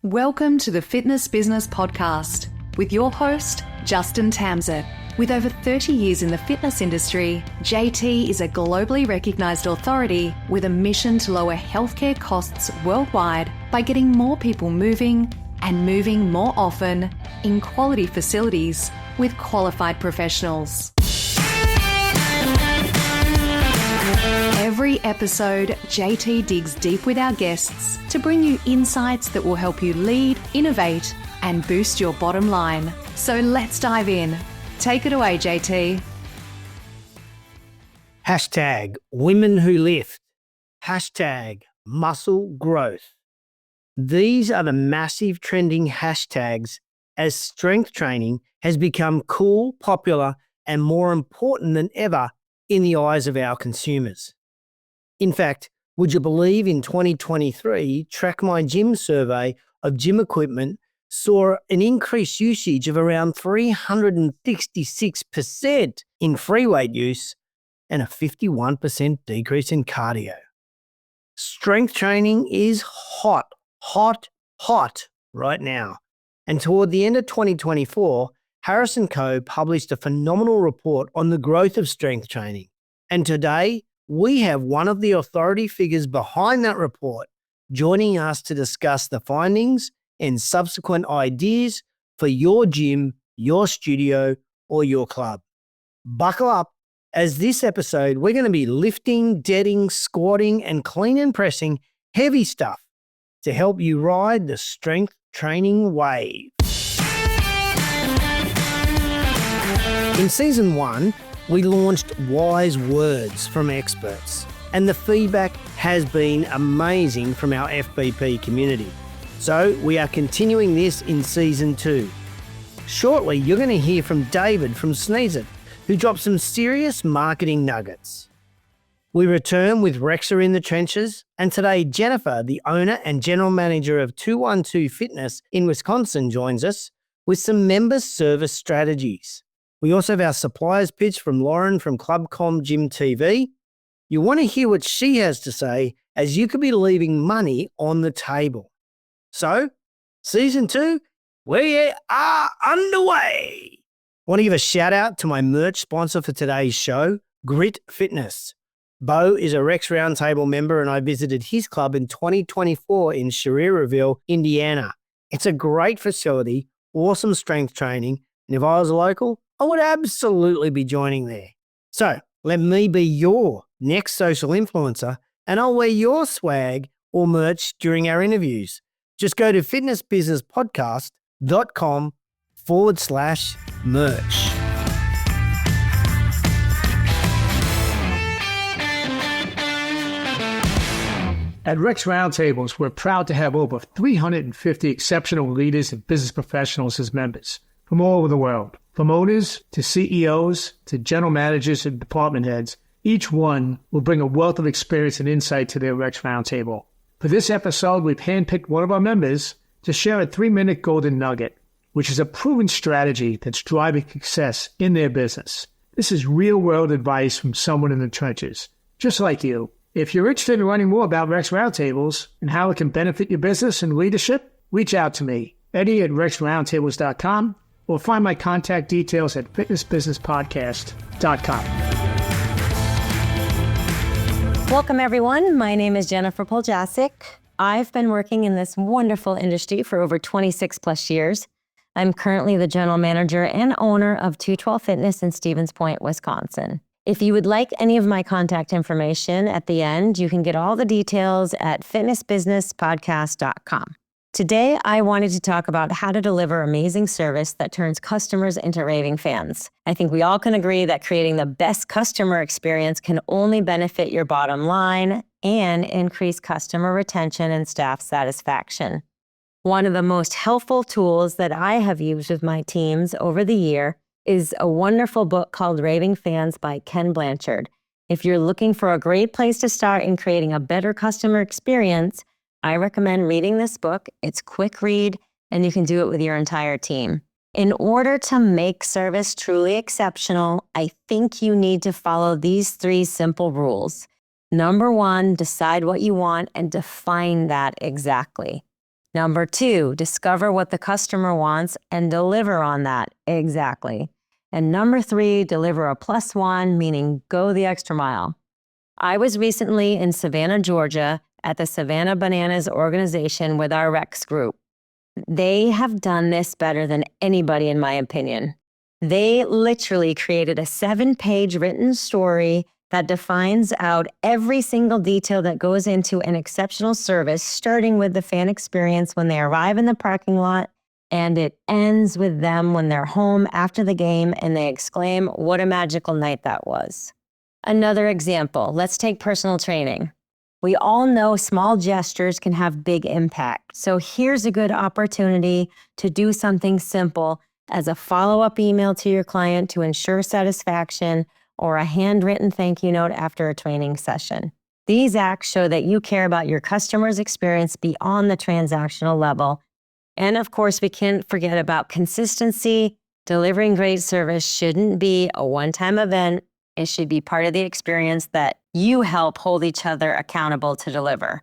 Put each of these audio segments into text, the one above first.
Welcome to the Fitness Business Podcast with your host, Justin Tamsett. With over 30 years in the fitness industry, JT is a globally recognised authority with a mission to lower healthcare costs worldwide by getting more people moving and moving more often in quality facilities with qualified professionals. Every episode, JT digs deep with our guests to bring you insights that will help you lead, innovate, and boost your bottom line. So let's dive in. Take it away, JT. Hashtag women who lift. Hashtag muscle growth. These are the massive trending hashtags as strength training has become cool, popular, and more important than ever in the eyes of our consumers. In fact, would you believe in 2023, Track My Gym survey of gym equipment saw an increased usage of around 366% in free weight use and a 51% decrease in cardio. Strength training is hot right now. And toward the end of 2024, Harris & Co. published a phenomenal report on the growth of strength training. And today, we have one of the authority figures behind that report joining us to discuss the findings and subsequent ideas for your gym, your studio, or your club. Buckle up, as this episode, we're going to be lifting, deading, squatting, and clean and pressing heavy stuff to help you ride the strength training wave. In season 1, we launched wise words from experts, and the feedback has been amazing from our FBP community. So we are continuing this in season 2. Shortly, you're going to hear from David from Sneeze It, who dropped some serious marketing nuggets. We return with Rexa in the trenches, and today Jennifer, the owner and general manager of 212 Fitness in Wisconsin, joins us with some member service strategies. We also have our suppliers pitch from Lauren from Clubcom Gym TV. You want to hear what she has to say, as you could be leaving money on the table. So, season 2, we are underway. I want to give a shout out to my merch sponsor for today's show, Grit Fitness. Bo is a Rex Roundtable member, and I visited his club in 2024 in Sherrierville, Indiana. It's a great facility, awesome strength training, and if I was a local, I would absolutely be joining there. So let me be your next social influencer, and I'll wear your swag or merch during our interviews. Just go to fitnessbusinesspodcast.com/merch. At Rex Roundtables, we're proud to have over 350 exceptional leaders and business professionals as members from all over the world. From owners to CEOs to general managers and department heads, each one will bring a wealth of experience and insight to their Rex Roundtable. For this episode, we've handpicked one of our members to share a 3-minute golden nugget, which is a proven strategy that's driving success in their business. This is real-world advice from someone in the trenches, just like you. If you're interested in learning more about Rex Roundtables and how it can benefit your business and leadership, reach out to me, Eddie at rexroundtables.com, or find my contact details at fitnessbusinesspodcast.com. Welcome, everyone. My name is Jennifer Poljacik. I've been working in this wonderful industry for over 26 plus years. I'm currently the general manager and owner of 212 Fitness in Stevens Point, Wisconsin. If you would like any of my contact information at the end, you can get all the details at fitnessbusinesspodcast.com. Today, I wanted to talk about how to deliver amazing service that turns customers into raving fans. I think we all can agree that creating the best customer experience can only benefit your bottom line and increase customer retention and staff satisfaction. One of the most helpful tools that I have used with my teams over the year is a wonderful book called Raving Fans by Ken Blanchard. If you're looking for a great place to start in creating a better customer experience, I recommend reading this book. It's quick read, and you can do it with your entire team. In order to make service truly exceptional, I think you need to follow these 3 simple rules. Number 1, decide what you want and define that exactly. Number 2, discover what the customer wants and deliver on that. Exactly. And number 3, deliver a +1, meaning go the extra mile. I was recently in Savannah, Georgia at the Savannah Bananas organization with our Rex group. They have done this better than anybody, in my opinion. They literally created a 7-page written story that defines out every single detail that goes into an exceptional service, starting with the fan experience when they arrive in the parking lot, and it ends with them when they're home after the game and they exclaim, "What a magical night that was." Another example, let's take personal training. We all know small gestures can have big impact. So here's a good opportunity to do something simple as a follow-up email to your client to ensure satisfaction, or a handwritten thank you note after a training session. These acts show that you care about your customer's experience beyond the transactional level. And of course, we can't forget about consistency. Delivering great service shouldn't be a one-time event. It should be part of the experience that you help hold each other accountable to deliver.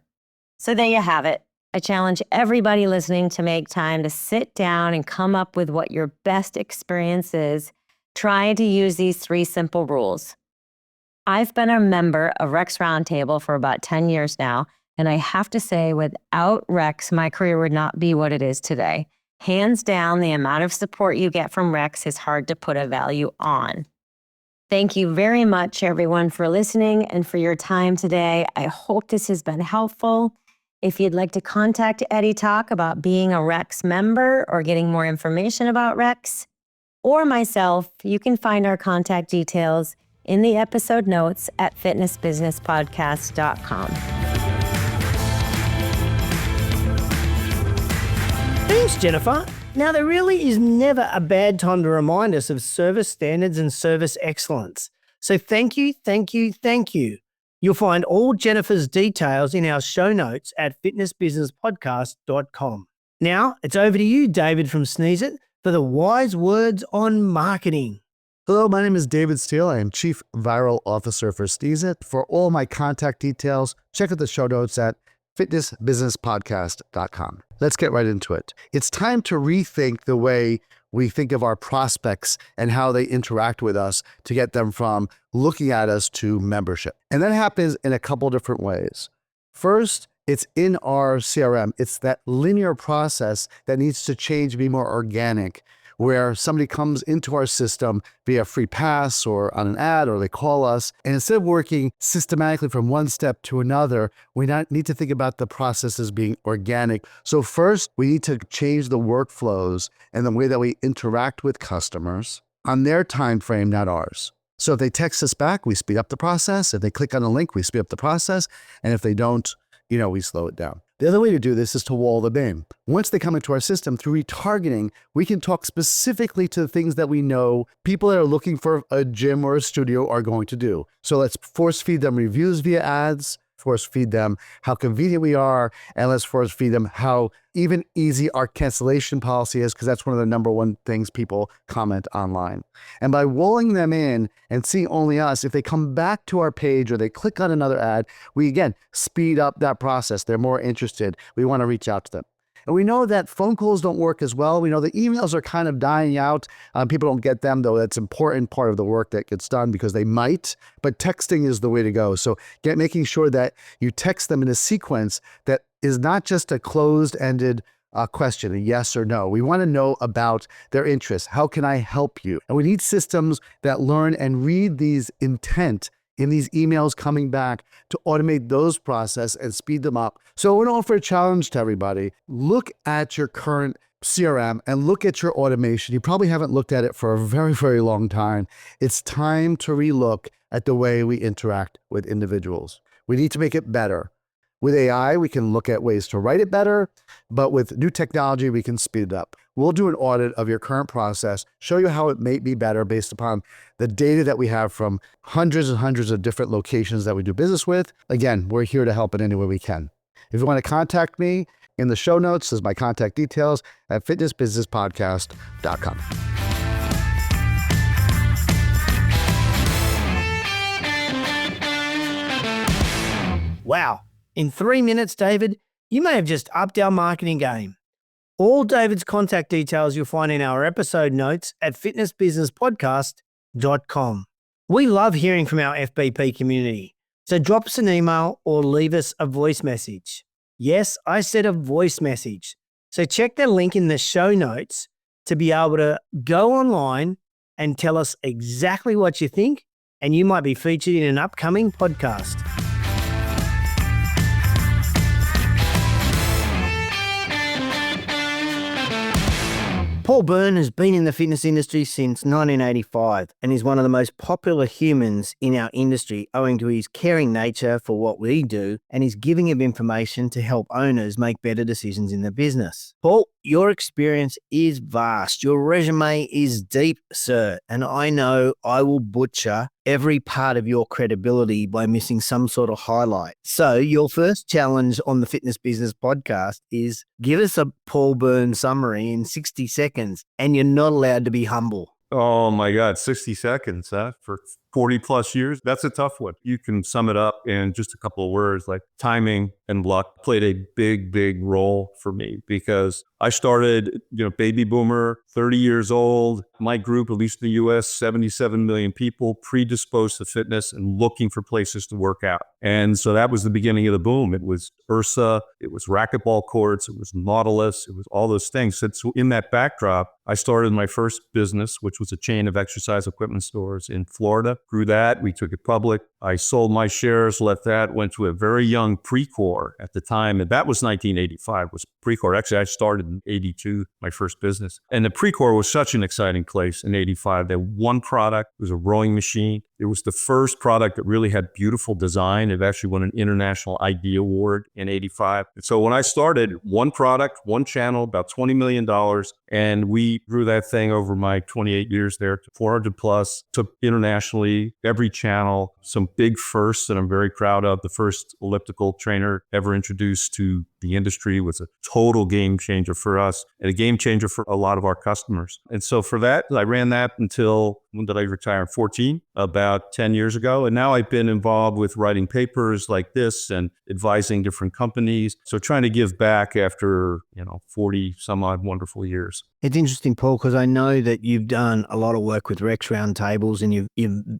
So there you have it. I challenge everybody listening to make time to sit down and come up with what your best experience is. Try to use these 3 simple rules. I've been a member of Rex Roundtable for about 10 years now, and I have to say, without Rex, my career would not be what it is today. Hands down, the amount of support you get from Rex is hard to put a value on. Thank you very much, everyone, for listening and for your time today. I hope this has been helpful. If you'd like to contact Eddie Talk about being a Rex member or getting more information about Rex, or myself, you can find our contact details in the episode notes at fitnessbusinesspodcast.com. Thanks, Jennifer. Now, there really is never a bad time to remind us of service standards and service excellence. So thank you, thank you, thank you. You'll find all Jennifer's details in our show notes at fitnessbusinesspodcast.com. Now, it's over to you, David from Sneeze It, for the wise words on marketing. Hello, my name is David Steele. I am Chief Viral Officer for Sneeze It. For all my contact details, check out the show notes at fitnessbusinesspodcast.com. Let's get right into it. It's time to rethink the way we think of our prospects and how they interact with us to get them from looking at us to membership. And that happens in a couple different ways. First, it's in our CRM. It's that linear process that needs to change, be more organic, where somebody comes into our system via free pass or on an ad, or they call us. And instead of working systematically from one step to another, we need to think about the process as being organic. So first, we need to change the workflows and the way that we interact with customers on their time frame, not ours. So if they text us back, we speed up the process. If they click on a link, we speed up the process. And if they don't, we slow it down. The other way to do this is to wall them in. Once they come into our system through retargeting, we can talk specifically to the things that we know people that are looking for a gym or a studio are going to do. So let's force feed them reviews via ads, force feed them how convenient we are, and let's force feed them how even easy our cancellation policy is, because that's one of the number one things people comment online. And by walling them in and seeing only us, if they come back to our page or they click on another ad, we again speed up that process. They're more interested. We want to reach out to them. And we know that phone calls don't work as well. We know the emails are kind of dying out. People don't get them, though. That's an important part of the work that gets done because they might. But texting is the way to go. So making sure that you text them in a sequence that is not just a closed-ended question, a yes or no. We want to know about their interests. How can I help you? And we need systems that learn and read these intent in these emails coming back to automate those processes and speed them up. So I want to offer a challenge to everybody. Look at your current CRM and look at your automation. You probably haven't looked at it for a very, very long time. It's time to relook at the way we interact with individuals. We need to make it better. With AI, we can look at ways to write it better, but with new technology, we can speed it up. We'll do an audit of your current process, show you how it may be better based upon the data that we have from hundreds and hundreds of different locations that we do business with. Again, we're here to help in any way we can. If you want to contact me, in the show notes, there's my contact details at fitnessbusinesspodcast.com. Wow. In 3 minutes, David, you may have just upped our marketing game. All David's contact details you'll find in our episode notes at fitnessbusinesspodcast.com. We love hearing from our FBP community, so drop us an email or leave us a voice message. Yes, I said a voice message. So check the link in the show notes to be able to go online and tell us exactly what you think, and you might be featured in an upcoming podcast. Paul Byrne has been in the fitness industry since 1985 and is one of the most popular humans in our industry owing to his caring nature for what we do and his giving of information to help owners make better decisions in their business. Paul, your experience is vast. Your resume is deep, sir, and I know I will butcher every part of your credibility by missing some sort of highlight. So your first challenge on the Fitness Business Podcast is give us a Paul Byrne summary in 60 seconds, and you're not allowed to be humble. Oh my God, 60 seconds, huh? For 40 plus years. That's a tough one. You can sum it up in just a couple of words, like timing and luck played a big, big role for me because I started, baby boomer, 30 years old. My group, at least in the US, 77 million people predisposed to fitness and looking for places to work out. And so that was the beginning of the boom. It was Ursa, it was racquetball courts, it was Nautilus, it was all those things. So in that backdrop, I started my first business, which was a chain of exercise equipment stores in Florida. Grew that, we took it public. I sold my shares, let that, went to a very young Precor at the time. And that was 1985, was Precor. Actually, I started in 82, my first business. And the Precor was such an exciting place in 85. They had one product, it was a rowing machine. It was the first product that really had beautiful design. It actually won an International ID Award in 85. And so when I started, one product, one channel, about $20 million. And we grew that thing over my 28 years there to 400 plus, took internationally, every channel, some big firsts that I'm very proud of. The first elliptical trainer ever introduced to the industry was a total game changer for us and a game changer for a lot of our customers. And so for that, I ran that until, when did I retire? 14, about 10 years ago. And now I've been involved with writing papers like this and advising different companies. So trying to give back after, 40 some odd wonderful years. It's interesting, Paul, because I know that you've done a lot of work with Rex Roundtables and you've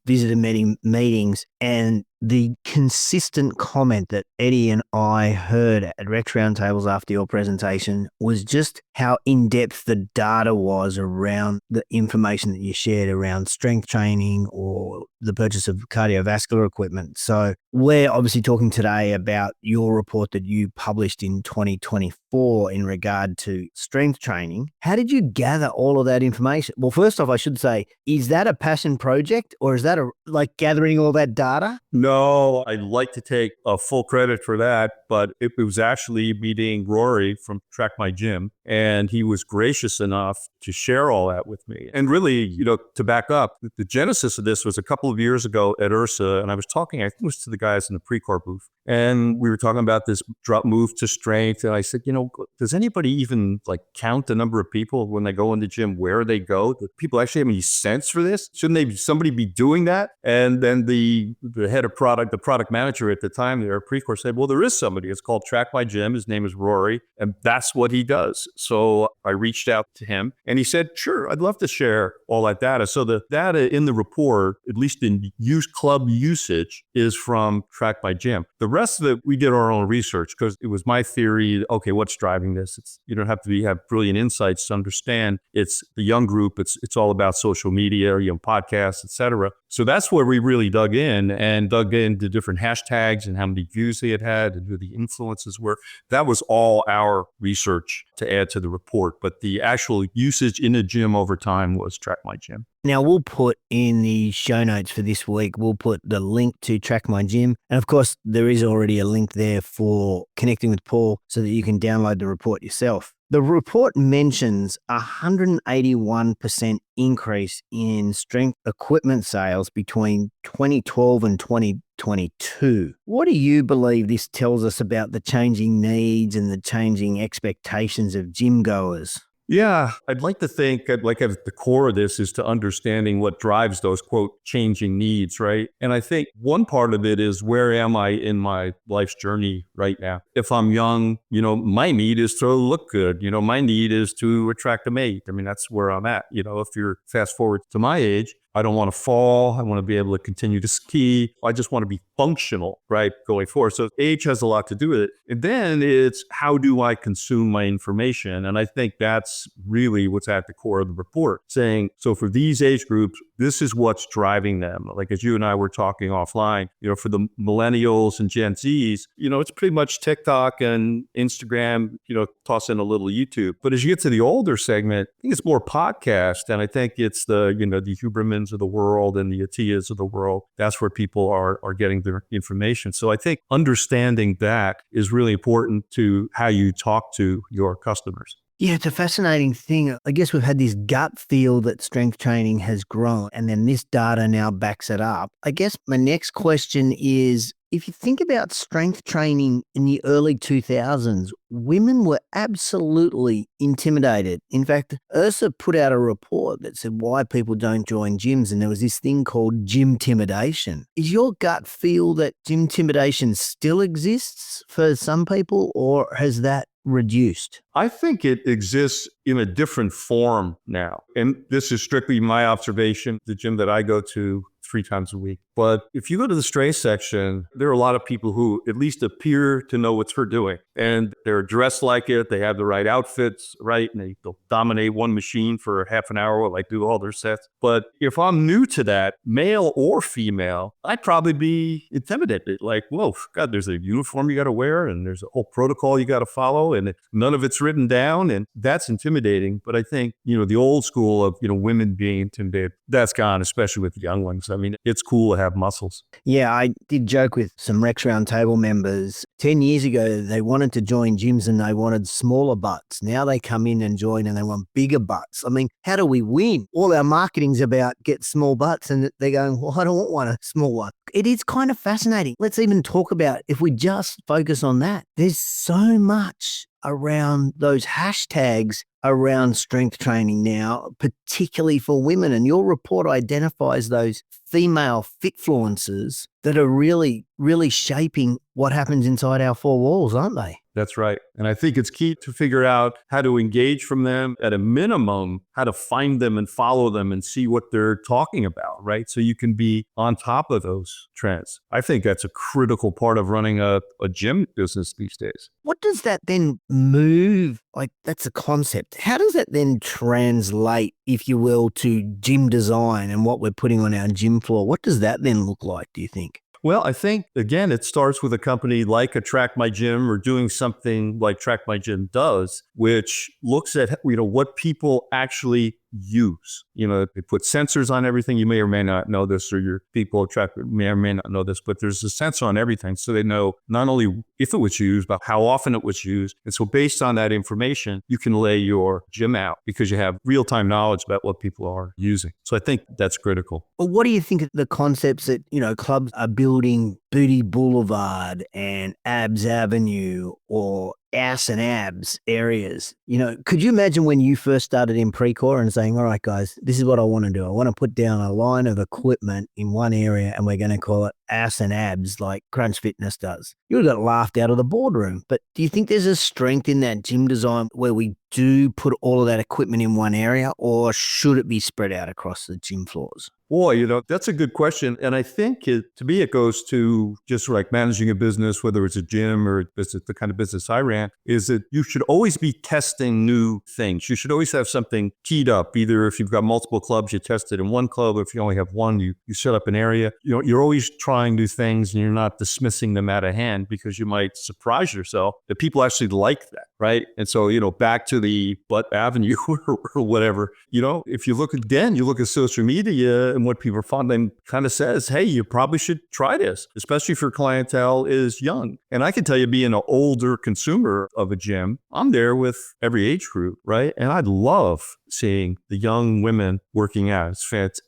visited many meetings, and the consistent comment that Eddie and I heard at Rex Roundtables after your presentation was just how in-depth the data was around the information that you shared around strength training or the purchase of cardiovascular equipment. So we're obviously talking today about your report that you published in 2024 in regard to strength training. How did you gather all of that information? Well, first off, I should say, is that a passion project or is that like gathering all that data? No, I'd like to take full credit for that, but it was actually meeting Rory from Track My Gym, and he was gracious enough to share all that with me. And really, to back up, the genesis of this was a couple of years ago at Ursa, and I was talking, I think it was to the guys in the Precor booth, and we were talking about this drop move to strength, and I said, does anybody even count the number of people when they go in the gym, where they go? Do people actually have any sense for this? Shouldn't somebody be doing that? And then the head of product, the product manager at the time there at Precor said, well, there is somebody. It's called Track My Gym. His name is Rory, and that's what he does. So I reached out to him, and he said, sure, I'd love to share all that data. So the data in the report, at least in club usage, is from Track My Gym. The rest of it, we did our own research because it was my theory, okay, what's driving this? You don't have to have brilliant insights to understand. It's the young group. It's all about social media, podcasts, et cetera. So that's where we really dug into different hashtags and how many views they had and who the influences were. That was all our research to add to the report. But the actual usage in a gym over time was Track My Gym. Now, we'll put in the show notes for this week, we'll put the link to Track My Gym. And of course, there is already a link there for connecting with Paul so that you can download the report yourself. The report mentions a 181% increase in strength equipment sales between 2012 and 2022. What do you believe this tells us about the changing needs and the changing expectations of gym goers? Yeah, I'd like to think that like at the core of this is to understanding what drives those quote changing needs, right? And I think one part of it is where am I in my life's journey right now? If I'm young, my need is to look good. My need is to attract a mate. I mean, that's where I'm at. If you're fast forward to my age, I don't want to fall. I want to be able to continue to ski. I just want to be functional, right, going forward. So age has a lot to do with it. And then it's how do I consume my information? And I think that's really what's at the core of the report, saying, so for these age groups, this is what's driving them. Like as you and I were talking offline, for the millennials and Gen Zs, it's pretty much TikTok and Instagram, toss in a little YouTube. But as you get to the older segment, I think it's more podcast. And I think it's the Hubermans of the world and the Atias of the world. That's where people are getting their information. So I think understanding that is really important to how you talk to your customers. Yeah, it's a fascinating thing. I guess we've had this gut feel that strength training has grown, and then this data now backs it up. I guess my next question is, if you think about strength training in the early 2000s, women were absolutely intimidated. In fact, IHRSA put out a report that said why people don't join gyms, and there was this thing called gym intimidation. Is your gut feel that gym intimidation still exists for some people, or has that reduced? I think it exists in a different form now. And this is strictly my observation, the gym that I go to 3 times a week. But if you go to the strength section, there are a lot of people who at least appear to know what they're doing. And they're dressed like it. They have the right outfits, right? And they'll dominate one machine for half an hour while they do all their sets. But if I'm new to that, male or female, I'd probably be intimidated. Like, whoa, God, there's a uniform you got to wear and there's a whole protocol you got to follow and none of it's written down. And that's intimidating. But I think, the old school of, women being intimidated, that's gone, especially with the young ones. I mean, it's cool to have muscles. Yeah, I did joke with some Rex Roundtable members. 10 years ago, they wanted to join gyms and they wanted smaller butts. Now they come in and join and they want bigger butts. I mean, how do we win? All our marketing's about get small butts and they're going, well, I don't want a small one. It is kind of fascinating. Let's even talk about, if we just focus on that, there's so much around those hashtags around strength training now, particularly for women. And your report identifies those female fitfluencers that are really, really shaping what happens inside our 4 walls, aren't they? That's right. And I think it's key to figure out how to engage from them, at a minimum, how to find them and follow them and see what they're talking about, right? So you can be on top of those trends. I think that's a critical part of running a gym business these days. What does that then move? Like, that's a concept. How does that then translate, if you will, to gym design and what we're putting on our gym floor? What does that then look like, do you think? Well, I think, again, it starts with a company like a Track My Gym or doing something like Track My Gym does, which looks at, what people actually use. They put sensors on everything. You may or may not know this, or your people may or may not know this, but there's a sensor on everything. So they know not only if it was used, but how often it was used. And so based on that information, you can lay your gym out because you have real-time knowledge about what people are using. So I think that's critical. Well, what do you think of the concepts that, clubs are building Booty Boulevard and Abs Avenue or ass and abs areas? Could you imagine when you first started in Precor and saying, all right, guys, this is what I want to do. I want to put down a line of equipment in one area and we're going to call it ass and abs like Crunch Fitness does. You would have got laughed out of the boardroom. But do you think there's a strength in that gym design where we do put all of that equipment in one area, or should it be spread out across the gym floors? Boy, that's a good question. And I think to me, it goes to just like managing a business, whether it's a gym or the kind of business I ran, is that you should always be testing new things. You should always have something teed up. Either if you've got multiple clubs, you test it in one club. If you only have one, you set up an area. You're always trying new things and you're not dismissing them out of hand because you might surprise yourself that people actually like that, right? And so, back to the Butt Avenue or whatever, if you look at social media and what people are finding, kind of says, hey, you probably should try this, especially if your clientele is young. And I can tell you, being an older consumer of a gym, I'm there with every age group, right? And I love seeing the young women working out.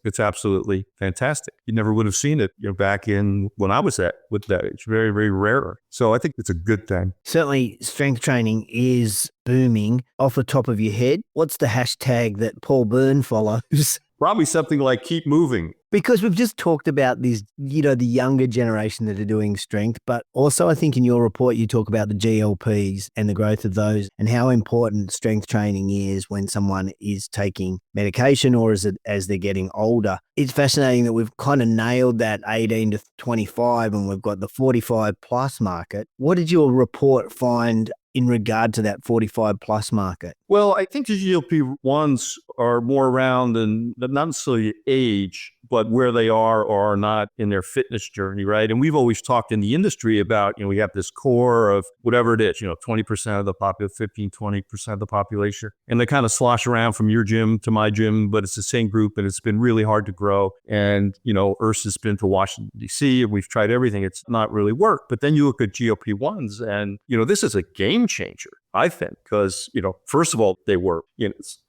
It's absolutely fantastic. You never would have seen it, back in when I was with that age. Very, very rare. So I think it's a good thing. Certainly, strength training is booming. Off the top of your head, what's the hashtag that Paul Byrne follows? Probably something like keep moving. Because we've just talked about these, the younger generation that are doing strength, but also I think in your report you talk about the GLPs and the growth of those and how important strength training is when someone is taking medication or as they're getting older. It's fascinating that we've kind of nailed that 18 to 25 and we've got the 45 plus market. What did your report find in regard to that 45 plus market? Well, I think the GLP-1s are more around and not necessarily age, but where they are or are not in their fitness journey, right? And we've always talked in the industry about, we have this core of whatever it is, 20% of the population, 15, 20% of the population. And they kind of slosh around from your gym to my gym, but it's the same group and it's been really hard to grow. And, Ursa's been to Washington, D.C. and we've tried everything. It's not really worked. But then you look at GLP-1s and, this is a game changer, I think, because, first of all, they work.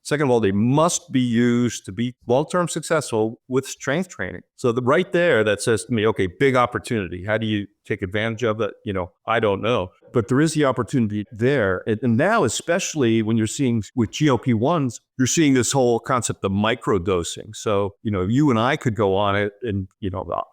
Second of all, they must be used to be long-term successful with strength training. So right there, that says to me, okay, big opportunity. How do you take advantage of it? I don't know. But there is the opportunity there. And now, especially when you're seeing with GLP-1s, you're seeing this whole concept of microdosing. So, you and I could go on it and,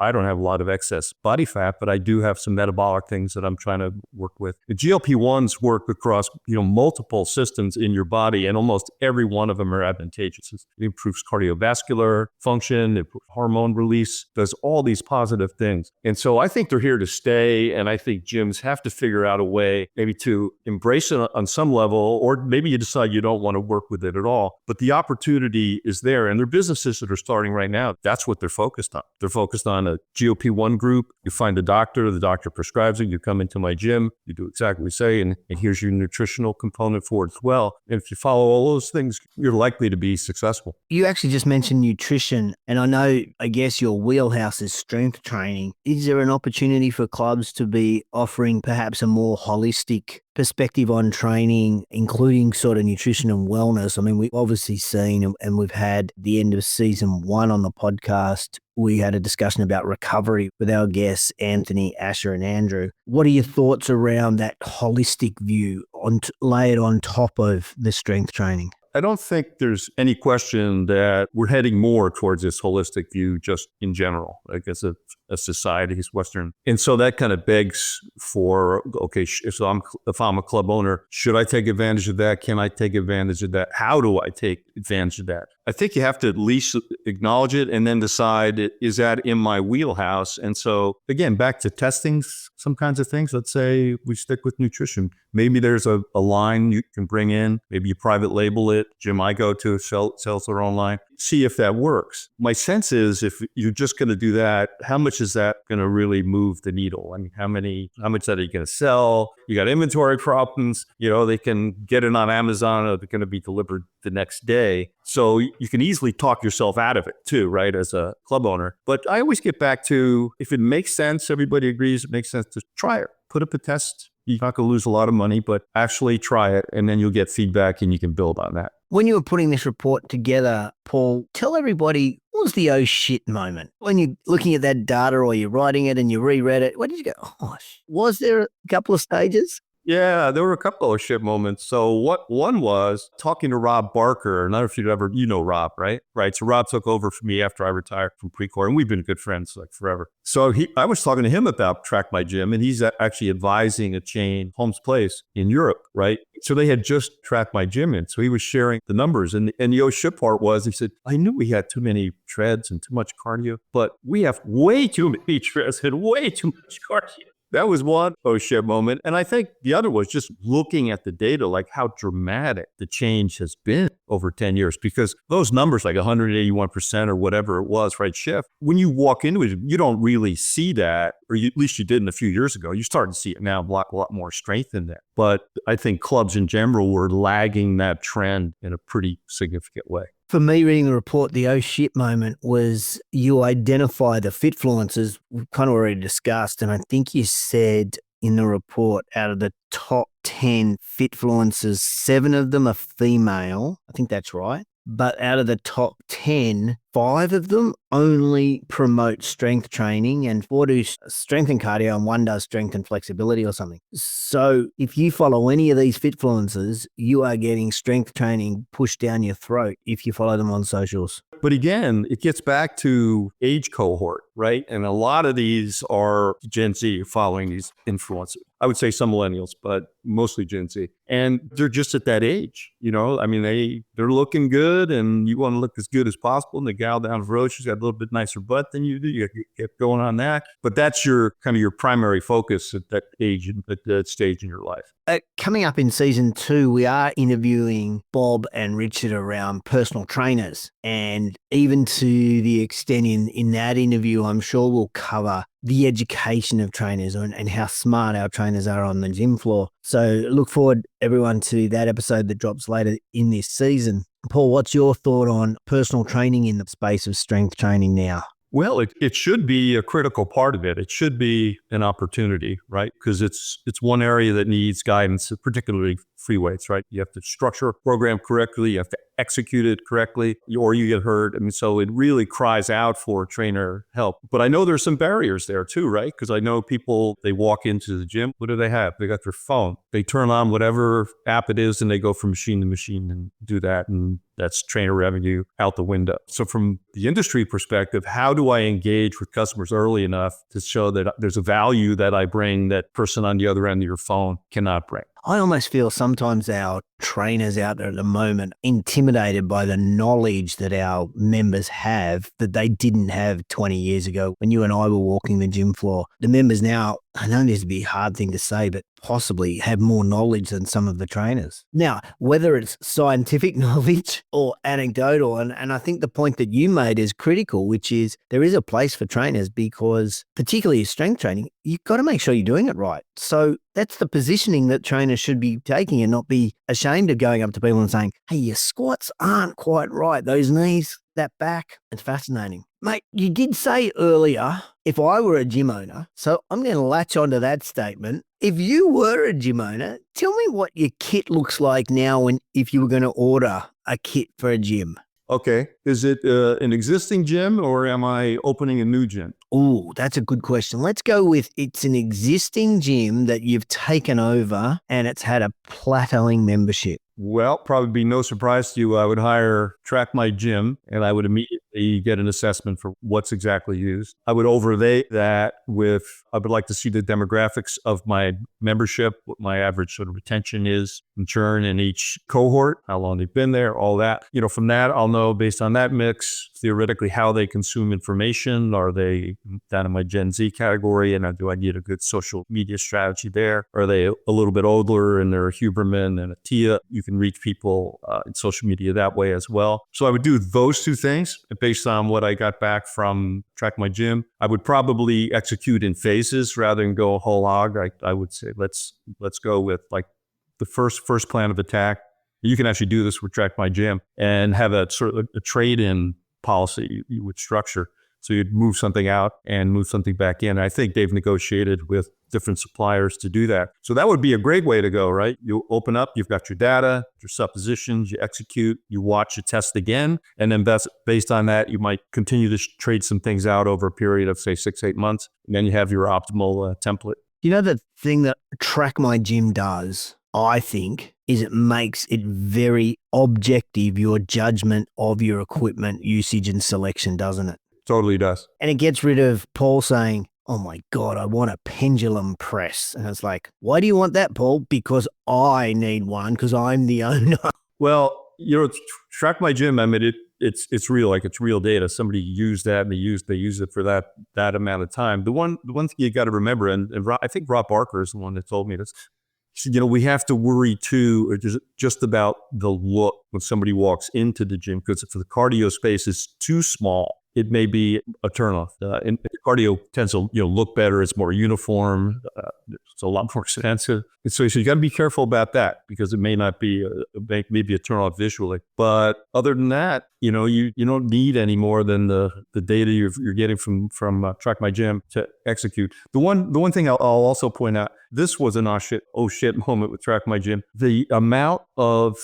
I don't have a lot of excess body fat, but I do have some metabolic things that I'm trying to work with. The GLP-1s work across, multiple systems in your body, and almost every one of them are advantageous. It improves cardiovascular function, it improves hormone release, does all these positive things. And so I think they're here to stay. And I think gyms have to figure out a way maybe to embrace it on some level, or maybe you decide you don't want to work with it at all. But the opportunity is there, and there are businesses that are starting right now. That's what they're focused on. They're focused on a GLP-1 group. You find the doctor prescribes it. You come into my gym, you do exactly what we say, and here's your nutritional component for it as well. And if you follow all those things, you're likely to be successful. You actually just mentioned nutrition, and I guess your wheelhouse is strength training. Is there an opportunity for clubs to be offering perhaps a more holistic perspective on training, including sort of nutrition and wellness? I mean, we've obviously seen, and we've had the end of season 1 on the podcast, we had a discussion about recovery with our guests, Anthony, Asher, and Andrew. What are your thoughts around that holistic view layered on top of the strength training? I don't think there's any question that we're heading more towards this holistic view just in general, like as a society, as Western. And so that kind of begs for, okay, if I'm a club owner, should I take advantage of that? Can I take advantage of that? How do I take advantage of that? I think you have to at least acknowledge it and then decide, is that in my wheelhouse? And so again, back to testing some kinds of things. Let's say we stick with nutrition. Maybe there's a line you can bring in. Maybe you private label it. Gym I go to sells their own line. See if that works. My sense is if you're just going to do that, how much is that going to really move the needle? I mean, how much that are you going to sell? You got inventory problems. They can get it on Amazon or they're going to be delivered the next day. So you can easily talk yourself out of it too, right? As a club owner. But I always get back to, if it makes sense, everybody agrees it makes sense, to try it. Put up a test. You're not going to lose a lot of money, but actually try it, and then you'll get feedback and you can build on that. When you were putting this report together, Paul, tell everybody, what was the oh shit moment? When you're looking at that data or you're writing it and you reread it, what did you go, oh, was there a couple of stages? Yeah, there were a couple of shit moments. So one was talking to Rob Barker. Not if you know Rob, right? Right. So Rob took over for me after I retired from Precor, and we've been good friends like forever. So I was talking to him about Track My Gym, and he's actually advising a chain, Holmes Place, in Europe, right? So they had just Track My Gym in. So he was sharing the numbers. And the oh shit part was, he said, I knew we had too many treads and too much cardio, but we have way too many treads and way too much cardio. That was one oh shit moment. And I think the other was just looking at the data, like how dramatic the change has been over 10 years, because those numbers, like 181% or whatever it was, right, shift, when you walk into it, you don't really see that, or at least you didn't a few years ago. You starting to see it now, a lot more strength in that. But I think clubs in general were lagging that trend in a pretty significant way. For me, reading the report, the oh shit moment was you identify the fitfluences we've kind of already discussed. And I think you said in the report, out of the top 10 fitfluences, 7 of them are female. I think that's right. But out of the top 10, 5 of them only promote strength training and 4 do strength and cardio and 1 does strength and flexibility or something. So if you follow any of these Fitfluencers, you are getting strength training pushed down your throat if you follow them on socials. But again, it gets back to age cohort, right? And a lot of these are Gen Z following these influencers. I would say some millennials, but mostly Gen Z. And they're just at that age, I mean, they're looking good and you want to look as good as possible. And the gal down the road, she's got a little bit nicer butt than you do. You get going on that. But that's your primary focus at that age, at that stage in your life. Coming up in season 2, we are interviewing Bob and Richard around personal trainers. And even to the extent in that interview, I'm sure we'll cover the education of trainers and how smart our trainers are on the gym floor. So look forward, everyone, to that episode that drops later in this season. Paul, what's your thought on personal training in the space of strength training now? Well, it should be a critical part of it. It should be an opportunity, right? Because it's one area that needs guidance, particularly free weights, right? You have to structure a program correctly. You have to execute it correctly, or you get hurt. I mean, so it really cries out for trainer help. But I know there's some barriers there too, right? Because I know people, they walk into the gym. What do they have? They got their phone. They turn on whatever app it is and they go from machine to machine and do that. And that's trainer revenue out the window. So from the industry perspective, how do I engage with customers early enough to show that there's a value that I bring that person on the other end of your phone cannot bring? I almost feel sometimes our trainers out there at the moment intimidated by the knowledge that our members have that they didn't have 20 years ago when you and I were walking the gym floor. The members now, I know this would be a hard thing to say, but possibly have more knowledge than some of the trainers. Now, whether it's scientific knowledge or anecdotal, and I think the point that you made is critical, which is there is a place for trainers because particularly strength training, you've got to make sure you're doing it right. So that's the positioning that trainers should be taking and not be ashamed of going up to people and saying, hey, your squats aren't quite right. Those knees, that back. It's fascinating. Mate, you did say earlier, if I were a gym owner, so I'm going to latch onto that statement. If you were a gym owner, tell me what your kit looks like now if you were going to order a kit for a gym. Okay. Is it an existing gym or am I opening a new gym? Oh, that's a good question. Let's go with it's an existing gym that you've taken over and it's had a plateauing membership. Well, probably be no surprise to you. I would hire Track My Gym and I would immediately get an assessment for what's exactly used. I would overlay that with, I would like to see the demographics of my membership, what my average sort of retention is and churn in each cohort, how long they've been there, all that. From that, I'll know based on that mix, theoretically, how they consume information. Are they down in my Gen Z category? And do I need a good social media strategy there? Are they a little bit older and they're a Huberman and a Tia? You can reach people in social media that way as well. So I would do those two things based on what I got back from Track My Gym. I would probably execute in phases rather than go whole hog. I would say let's go with like the first plan of attack. You can actually do this with Track My Gym and have a sort of a trade-in policy you would structure. So you'd move something out and move something back in. I think they've negotiated with different suppliers to do that. So that would be a great way to go, right? You open up, you've got your data, your suppositions, you execute, you watch, you test again. And then based on that, you might continue to trade some things out over a period of, say, 6-8 months. And then you have your optimal template. You know, the thing that Track My Gym does, I think, is it makes it very objective, your judgment of your equipment usage and selection, doesn't it? Totally does. And it gets rid of Paul saying, oh my God, I want a pendulum press. And it's like, why do you want that, Paul? Because I need one because I'm the owner. Well, Track My Gym, I mean, it's real, like it's real data. Somebody used that and they use it for that amount of time. The one thing you got to remember, and I think Rob Barker is the one that told me this, he said, we have to worry too, just about the look when somebody walks into the gym, because if the cardio space is too small, it may be a turnoff. And cardio tends to look better. It's more uniform. it's a lot more expensive. And so you got to be careful about that because it may not be maybe a turn off visually. But other than that, you don't need any more than the data you're getting from Track My Gym to execute. The one thing I'll also point out, this was an oh shit moment with Track My Gym. The amount of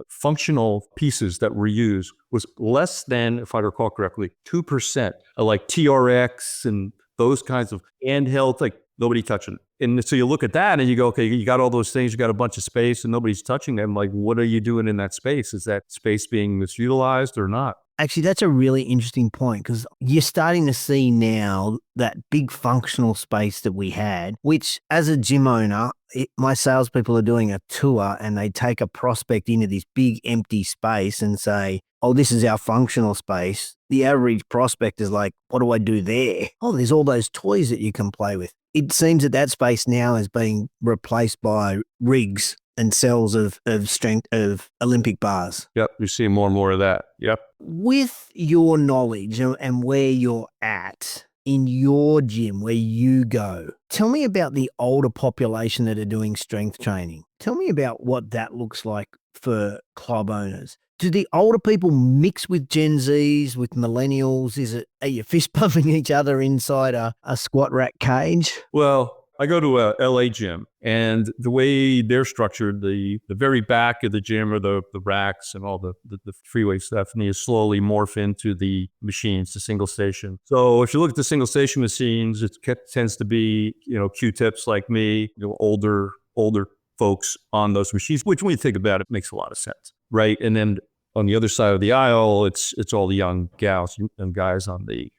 functional pieces that were used was less than, if I recall correctly, 2%, like TRX and those kinds of handheld, like nobody touching it. And so you look at that and you go, okay, you got all those things, you got a bunch of space and nobody's touching them. Like, what are you doing in that space? Is that space being misutilized or not? Actually, that's a really interesting point because you're starting to see now that big functional space that we had, which as a gym owner, my salespeople are doing a tour and they take a prospect into this big empty space and say, oh, this is our functional space. The average prospect is like, what do I do there? Oh, there's all those toys that you can play with. It seems that space now is being replaced by rigs and cells of strength of Olympic bars. Yep, you're seeing more and more of that. Yep. With your knowledge and where you're at in your gym, where you go, tell me about the older population that are doing strength training. Tell me about what that looks like for club owners. Do the older people mix with Gen Zs, with millennials? Are you fist bumping each other inside a squat rack cage? Well, I go to a LA gym, and the way they're structured, the very back of the gym are the racks and all the freeway stuff, and you slowly morph into the machines, the single station. So if you look at the single station machines, it tends to be, Q-tips like me, older folks on those machines, which when you think about it, makes a lot of sense, right? And then on the other side of the aisle, it's all the young gals and guys on the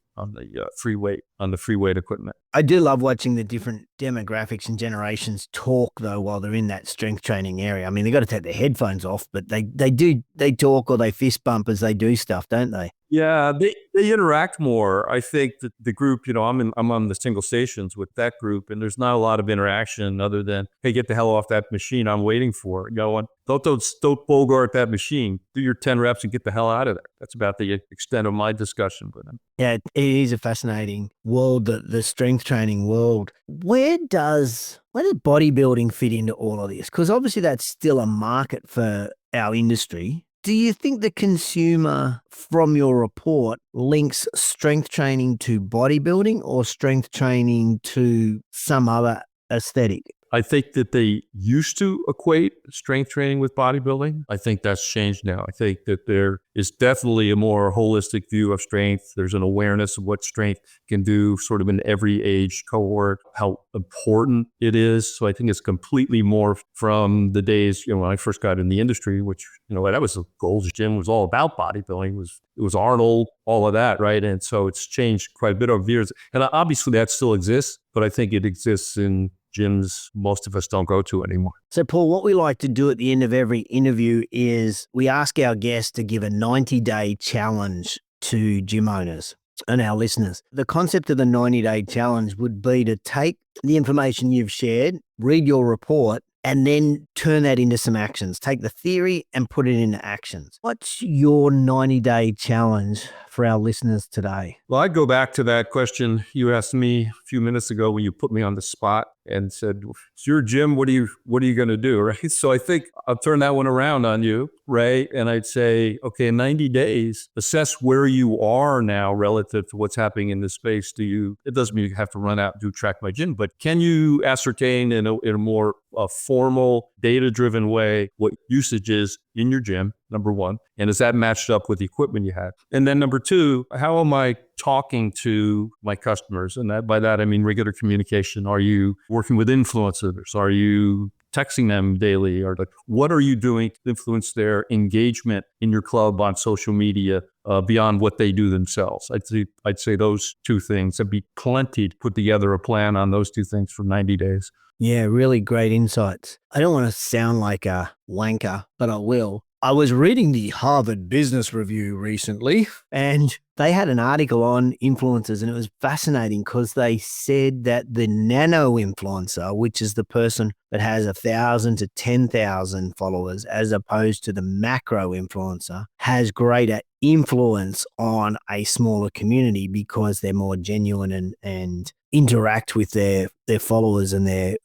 free weight equipment. I do love watching the different demographics and generations talk though while they're in that strength training area. I mean, they got to take their headphones off, but they talk or they fist bump as they do stuff, don't they? Yeah, they interact more. I think that the group, I'm on the single stations with that group, and there's not a lot of interaction other than, hey, get the hell off that machine I'm waiting for. Don't bogart that machine. Do your 10 reps and get the hell out of there. That's about the extent of my discussion with them. Yeah, it is a fascinating world, the strength training world. Where does bodybuilding fit into all of this? Because obviously that's still a market for our industry. Do you think the consumer, from your report, links strength training to bodybuilding or strength training to some other aesthetic? I think that they used to equate strength training with bodybuilding. I think that's changed now. I think that there is definitely a more holistic view of strength. There's an awareness of what strength can do sort of in every age cohort, how important it is. So I think it's completely morphed from the days, when I first got in the industry, which, that was the Gold's Gym was all about bodybuilding. It was Arnold, all of that, right? And so it's changed quite a bit over the years. And obviously that still exists, but I think it exists in gyms most of us don't go to anymore. So, Paul, what we like to do at the end of every interview is we ask our guests to give a 90-day challenge to gym owners and our listeners. The concept of the 90-day challenge would be to take the information you've shared, read your report, and then turn that into some actions. Take the theory and put it into actions. What's your 90-day challenge for our listeners today? Well, I'd go back to that question you asked me a few minutes ago when you put me on the spot and said, it's your gym, what are you going to do, right? So I think I'll turn that one around on you, Ray, and I'd say, okay, in 90 days, assess where you are now relative to what's happening in this space. It doesn't mean you have to run out and do Track My Gym, but can you ascertain in a more formal, data-driven way what usage is in your gym, number one, and is that matched up with the equipment you have? And then number two, how am I talking to my customers? And by that, I mean regular communication. Are you working with influencers? Are you texting them daily? Or what are you doing to influence their engagement in your club on social media beyond what they do themselves? I'd say those two things. There'd be plenty to put together a plan on those two things for 90 days. Yeah, really great insights. I don't want to sound like a wanker, but I will. I was reading the Harvard Business Review recently, and they had an article on influencers, and it was fascinating because they said that the nano influencer, which is the person that has 1,000 to 10,000 followers, as opposed to the macro influencer, has greater influence on a smaller community because they're more genuine and interact with their followers and their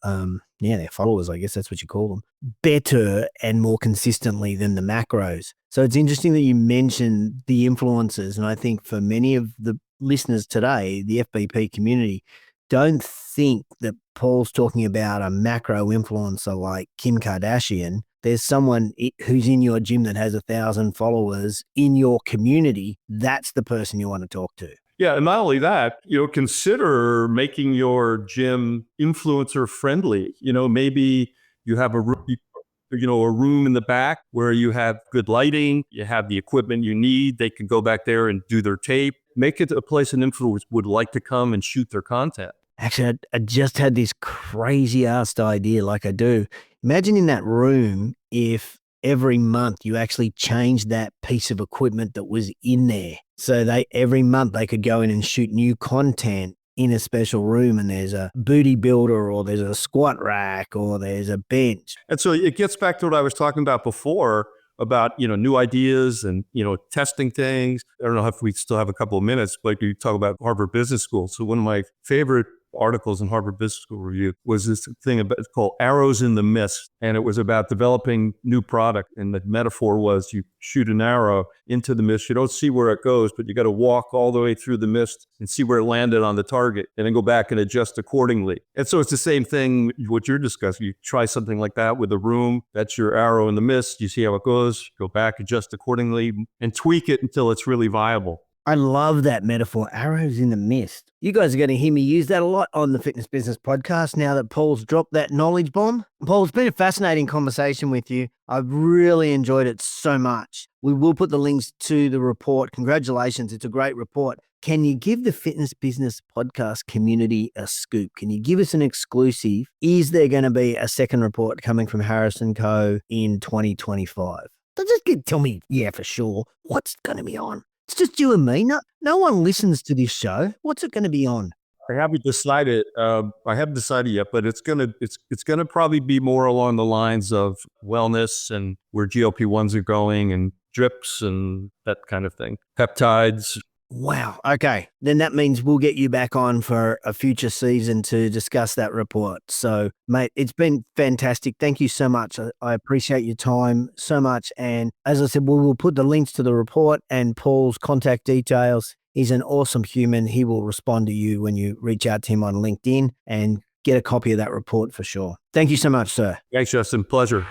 followers, I guess that's what you call them, better and more consistently than the macros. So it's interesting that you mentioned the influencers. And I think for many of the listeners today, the FBP community, don't think that Paul's talking about a macro influencer like Kim Kardashian. There's someone who's in your gym that has 1,000 followers in your community. That's the person you want to talk to. Yeah, and not only that, consider making your gym influencer friendly. Maybe you have a room in the back where you have good lighting, you have the equipment you need. They can go back there and do their tape. Make it a place an influencer would like to come and shoot their content. Actually, I just had this crazy ass idea like I do. Imagine in that room if every month you actually changed that piece of equipment that was in there. So every month they could go in and shoot new content in a special room, and there's a booty builder or there's a squat rack or there's a bench. And so it gets back to what I was talking about before about, new ideas and, testing things. I don't know if we still have a couple of minutes, but you talk about Harvard Business School. So one of my favorite articles in Harvard Business School Review was this thing it's called Arrows in the Mist. And it was about developing new product. And the metaphor was you shoot an arrow into the mist. You don't see where it goes, but you got to walk all the way through the mist and see where it landed on the target and then go back and adjust accordingly. And so it's the same thing, what you're discussing. You try something like that with a room. That's your arrow in the mist. You see how it goes, go back, adjust accordingly, and tweak it until it's really viable. I love that metaphor, arrows in the mist. You guys are going to hear me use that a lot on the Fitness Business Podcast now that Paul's dropped that knowledge bomb. Paul, it's been a fascinating conversation with you. I've really enjoyed it so much. We will put the links to the report. Congratulations. It's a great report. Can you give the Fitness Business Podcast community a scoop? Can you give us an exclusive? Is there going to be a second report coming from Harris & Co. in 2025? So just tell me, yeah, for sure, what's going to be on? It's just you and me. No one listens to this show. What's it going to be on? I haven't decided. I haven't decided yet, but it's gonna probably be more along the lines of wellness and where GLP-1s are going and drips and that kind of thing. Peptides. Wow. Okay. Then that means we'll get you back on for a future season to discuss that report. So, mate, it's been fantastic. Thank you so much. I appreciate your time so much. And as I said, we will put the links to the report and Paul's contact details. He's an awesome human. He will respond to you when you reach out to him on LinkedIn and get a copy of that report for sure. Thank you so much, sir. Thanks, Justin. Pleasure.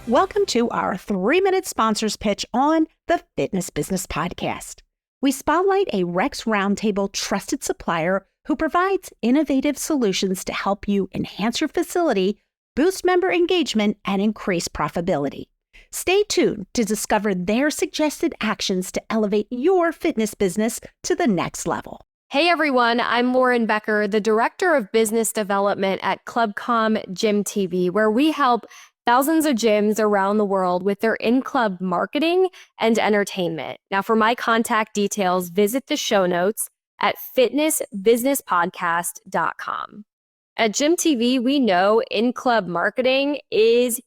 Welcome to our 3-minute sponsors pitch on the Fitness Business Podcast. We spotlight a Rex Roundtable trusted supplier who provides innovative solutions to help you enhance your facility, boost member engagement, and increase profitability. Stay tuned to discover their suggested actions to elevate your fitness business to the next level. Hey everyone, I'm Lauren Becker, the Director of Business Development at ClubCom Gym TV, where we help thousands of gyms around the world with their in-club marketing and entertainment. Now, for my contact details, visit the show notes at fitnessbusinesspodcast.com. At Gym TV, we know in-club marketing is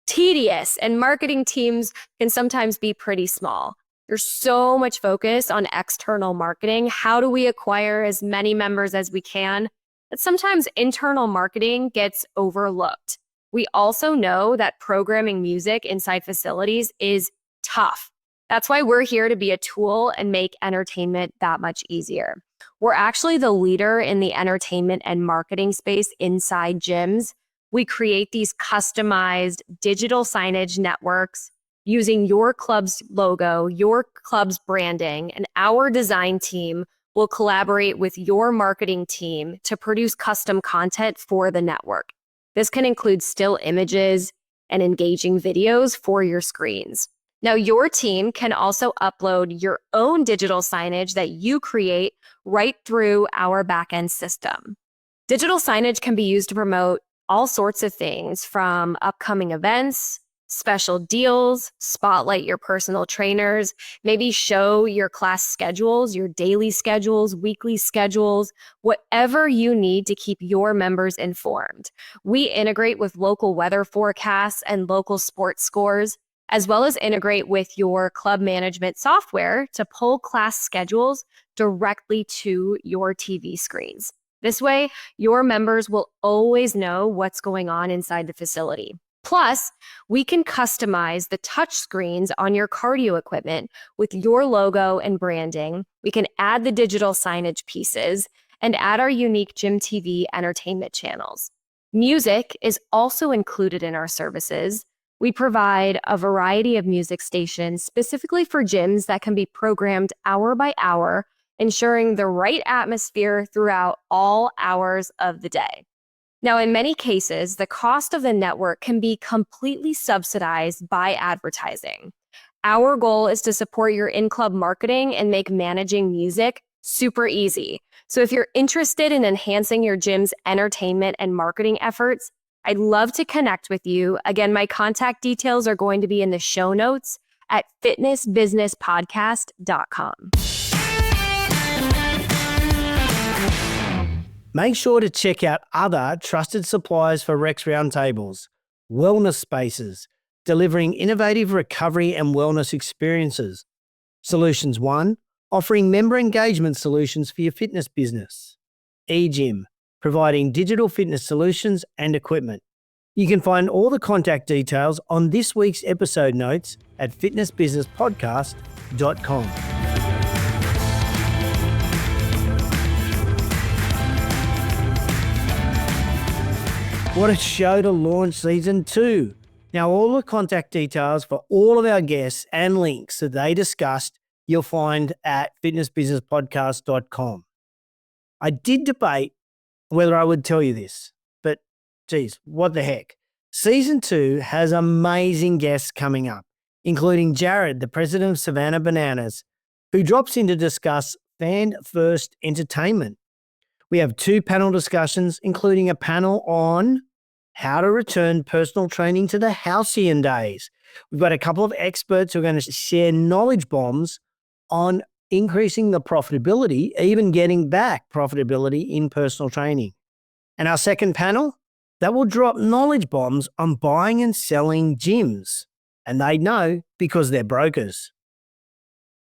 tedious and marketing teams can sometimes be pretty small. There's so much focus on external marketing. How do we acquire as many members as we can? But sometimes internal marketing gets overlooked. We also know that programming music inside facilities is tough. That's why we're here to be a tool and make entertainment that much easier. We're actually the leader in the entertainment and marketing space inside gyms. We create these customized digital signage networks using your club's logo, your club's branding, and our design team will collaborate with your marketing team to produce custom content for the network. This can include still images and engaging videos for your screens. Now, your team can also upload your own digital signage that you create right through our backend system. Digital signage can be used to promote all sorts of things from upcoming events, special deals, spotlight your personal trainers, maybe show your class schedules, your daily schedules, weekly schedules, whatever you need to keep your members informed. We integrate with local weather forecasts and local sports scores, as well as integrate with your club management software to pull class schedules directly to your TV screens. This way, your members will always know what's going on inside the facility. Plus, we can customize the touch screens on your cardio equipment with your logo and branding. We can add the digital signage pieces and add our unique Gym TV entertainment channels. Music is also included in our services. We provide a variety of music stations specifically for gyms that can be programmed hour by hour, ensuring the right atmosphere throughout all hours of the day. Now, in many cases, the cost of the network can be completely subsidized by advertising. Our goal is to support your in-club marketing and make managing music super easy. So if you're interested in enhancing your gym's entertainment and marketing efforts, I'd love to connect with you. Again, my contact details are going to be in the show notes at fitnessbusinesspodcast.com. Make sure to check out other trusted suppliers for Rex Roundtables, wellness spaces, delivering innovative recovery and wellness experiences. Solutions One, offering member engagement solutions for your fitness business. eGym, providing digital fitness solutions and equipment. You can find all the contact details on this week's episode notes at fitnessbusinesspodcast.com. What a show to launch season 2. Now, all the contact details for all of our guests and links that they discussed, you'll find at fitnessbusinesspodcast.com. I did debate whether I would tell you this, but geez, what the heck. Season 2 has amazing guests coming up, including Jared, the president of Savannah Bananas, who drops in to discuss fan-first entertainment. We have 2 panel discussions, including a panel on how to return personal training to the halcyon days. We've got a couple of experts who are going to share knowledge bombs on increasing the profitability, even getting back profitability in personal training. And our second panel, that will drop knowledge bombs on buying and selling gyms. And they know because they're brokers.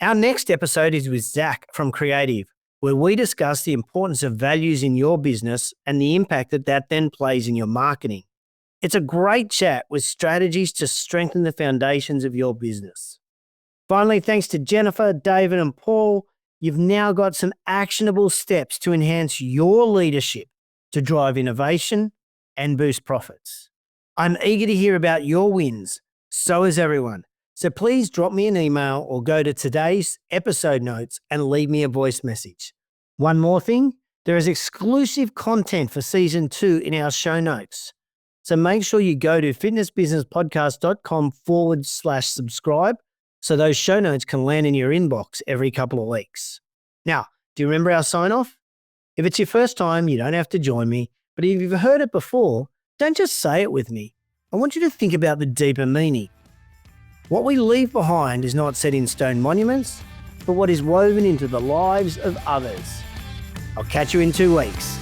Our next episode is with Zach from Creative, where we discuss the importance of values in your business and the impact that then plays in your marketing. It's a great chat with strategies to strengthen the foundations of your business. Finally, thanks to Jennifer, David, and Paul, you've now got some actionable steps to enhance your leadership to drive innovation and boost profits. I'm eager to hear about your wins. So is everyone. So please drop me an email or go to today's episode notes and leave me a voice message. One more thing, there is exclusive content for season 2 in our show notes. So make sure you go to fitnessbusinesspodcast.com/subscribe so those show notes can land in your inbox every couple of weeks. Now, do you remember our sign off? If it's your first time, you don't have to join me, but if you've heard it before, don't just say it with me. I want you to think about the deeper meaning. What we leave behind is not set in stone monuments, but what is woven into the lives of others. I'll catch you in 2 weeks.